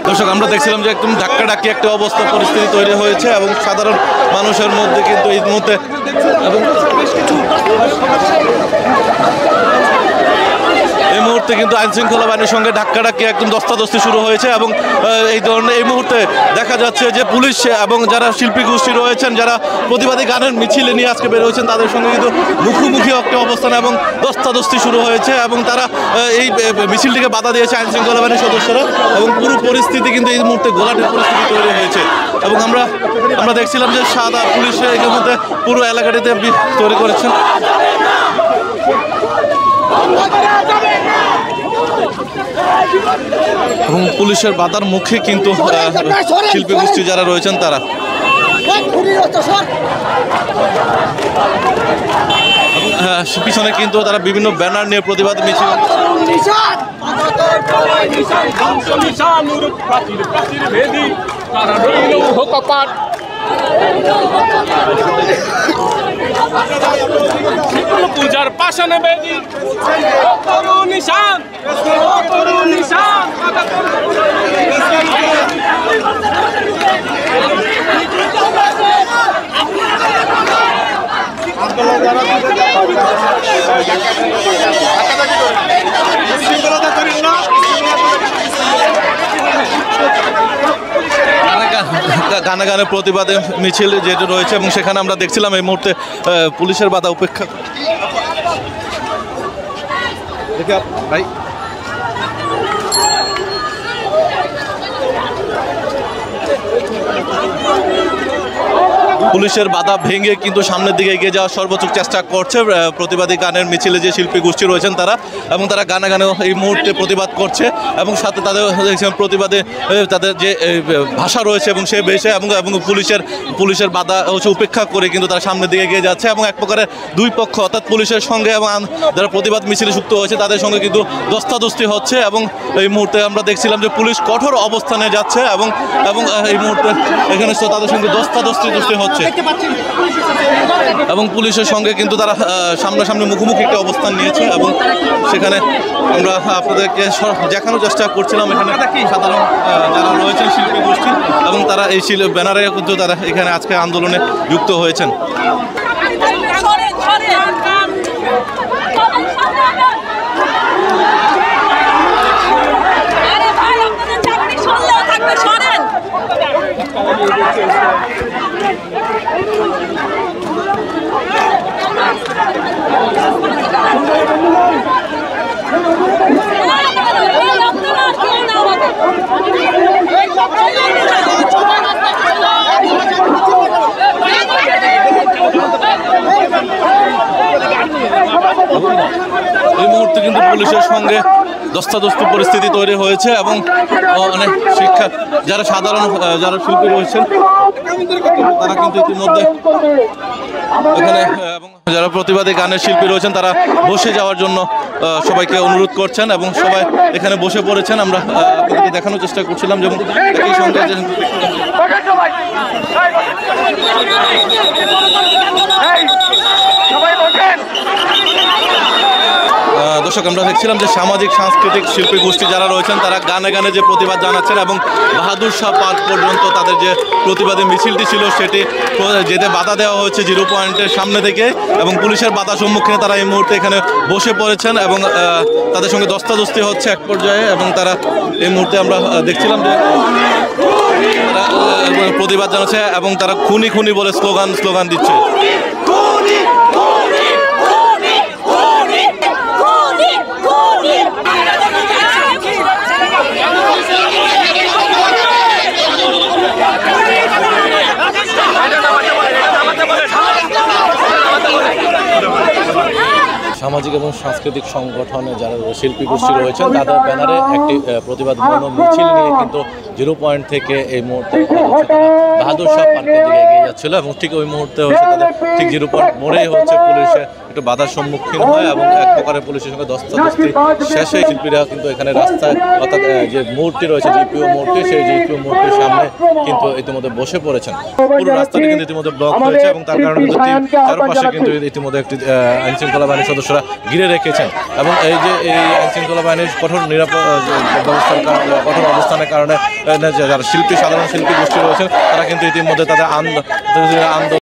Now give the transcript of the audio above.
দর্শক, আমরা দেখছিলাম যে একদম ধাক্কাধাক্কি একটা অবস্থা পরিস্থিতি তৈরি হয়েছে এবং সাধারণ মানুষের মধ্যে কিন্তু এই মুহূর্তে এই মুহূর্তে কিন্তু আইন শৃঙ্খলা বাহিনীর সঙ্গে ধাক্কাধাক্কি একদম দস্তাদস্তি শুরু হয়েছে এবং এই ধরনের এই মুহূর্তে দেখা যাচ্ছে যে পুলিশ এবং যারা শিল্পী গোষ্ঠী রয়েছেন, যারা প্রতিবাদী গানের মিছিলে নিয়ে আজকে বের হয়েছেন, তাদের সঙ্গে কিন্তু মুখোমুখি একটা অবস্থান এবং দস্তাদস্তি শুরু হয়েছে এবং তারা এই মিছিলটিকে বাধা দিয়েছে আইন শৃঙ্খলা বাহিনীর সদস্যরা এবং পুরো পরিস্থিতি কিন্তু এই মুহূর্তে গোলাটের পরিস্থিতি তৈরি হয়েছে এবং আমরা দেখছিলাম যে সাদা পুলিশ এর মধ্যে পুরো এলাকাটিতে তৈরি করেছেন এবং পুলিশের বাধার মুখে কিন্তু শিল্পী গোষ্ঠী যারা রয়েছেন তারা পিছনে কিন্তু তারা বিভিন্ন ব্যানার নিয়ে প্রতিবাদ মিছিল পূজার পাশানে বেদি নিশান গানে গানে প্রতিবাদে মিছিল যেটা রয়েছে এবং সেখানে আমরা দেখছিলাম এই মুহূর্তে পুলিশের বাধা উপেক্ষা ভাই পুলিশের বাধা ভেঙে কিন্তু সামনের দিকে এগিয়ে যাওয়ার সর্বোচ্চ চেষ্টা করছে প্রতিবাদী গানের মিছিলে যে শিল্পী গোষ্ঠী রয়েছেন তারা এবং তারা গানে গানে এই মুহূর্তে প্রতিবাদ করছে এবং সাথে তাদের প্রতিবাদে তাদের যে ভাষা রয়েছে এবং সেই বেশে এবং পুলিশের বাধা হচ্ছে উপেক্ষা করে কিন্তু তারা সামনের দিকে এগিয়ে যাচ্ছে এবং এক প্রকারের দুই পক্ষ অর্থাৎ পুলিশের সঙ্গে এবং যারা প্রতিবাদ মিছিলে যুক্ত হয়েছে তাদের সঙ্গে কিন্তু দস্তাদস্তি হচ্ছে এবং এই মুহূর্তে আমরা দেখছিলাম যে পুলিশ কঠোর অবস্থানে যাচ্ছে এবং এই মুহূর্তে এখানে তাদের সঙ্গে দস্তাদস্তি হচ্ছে এবং পুলিশের সঙ্গে কিন্তু তারা সামনাসামনি মুখোমুখি একটা অবস্থান নিয়েছে এবং সেখানে আমরা আপনাদেরকে দেখানোর চেষ্টা করছিলাম এখানে সাধারণ যারা রয়েছেন শিল্পী গোষ্ঠী এবং তারা এই ব্যানারে কিন্তু তারা এখানে আজকে আন্দোলনে যুক্ত হয়েছেন। এই মুহূর্তে কিন্তু পুলিশের সঙ্গে দস্তাদস্তি পরিস্থিতি তৈরি হয়েছে এবং অনেক শিক্ষা যারা সাধারণ যারা শিল্পী রয়েছেন তারা কিন্তু ইতিমধ্যে এখানে এবং যারা প্রতিবাদী গানের শিল্পী রয়েছেন তারা বসে যাওয়ার জন্য সবাইকে অনুরোধ করছেন এবং সবাই এখানে বসে পড়েছেন। আমরা আপনাদেরকে দেখানোর চেষ্টা করছিলাম যেমন একই সঙ্গে দর্শক, আমরা দেখছিলাম যে সামাজিক সাংস্কৃতিক শিল্পী গোষ্ঠী যারা রয়েছেন তারা গানে গানে যে প্রতিবাদ জানাচ্ছেন এবং বাহাদুর শাহ পার্ক পর্যন্ত তাদের যে প্রতিবাদী মিছিলটি ছিল সেটি যেতে বাধা দেওয়া হয়েছে 0 পয়েন্টের সামনে থেকে এবং পুলিশের বাধা সম্মুখীনে তারা এই মুহূর্তে এখানে বসে পড়েছেন এবং তাদের সঙ্গে দস্তাদস্তি হচ্ছে এক পর্যায়ে এবং তারা এই মুহূর্তে আমরা দেখছিলাম যে তারা প্রতিবাদ জানাচ্ছে এবং তারা খুনি খুনি বলে স্লোগান দিচ্ছে। সামাজিক এবং সাংস্কৃতিক সংগঠনে যারা শিল্পী গোষ্ঠী রয়েছেন তাদের ব্যানারে একটি প্রতিবাদমূলক মিছিল নিয়ে কিন্তু 0 পয়েন্ট থেকে এই মুহূর্তে বাহাদুর শাহ পার্কের দিকে এগিয়ে যাচ্ছিল এবং ঠিক ওই মুহূর্তে হচ্ছে তাদের ঠিক 0 পয়েন্ট মোড়েই হচ্ছে পুলিশে একটু বাধার সম্মুখীন হয় এবং এক প্রকারের পুলিশের সঙ্গে ধস্তাধস্তি শেষে শিল্পীরা কিন্তু এখানে রাস্তায় অর্থাৎ যে মূর্তি রয়েছে জিপিও মূর্তি সেই জিপিও মূর্তির সামনে কিন্তু ইতিমধ্যে বসে পড়েছেন। পুরো রাস্তাটি কিন্তু ইতিমধ্যে ব্লক হয়েছে এবং তার কারণে কিন্তু চারপাশে কিন্তু ইতিমধ্যে একটি আইন শৃঙ্খলা বাহিনীর সদস্যরা ঘিরে রেখেছেন এবং এই যে এই আইন শৃঙ্খলা বাহিনীর কঠোর নিরাপদ ব্যবস্থার কারণে কঠোর অবস্থানের কারণে যারা সাধারণ শিল্পী গোষ্ঠী রয়েছেন তারা কিন্তু ইতিমধ্যে তাদের আন্দোলন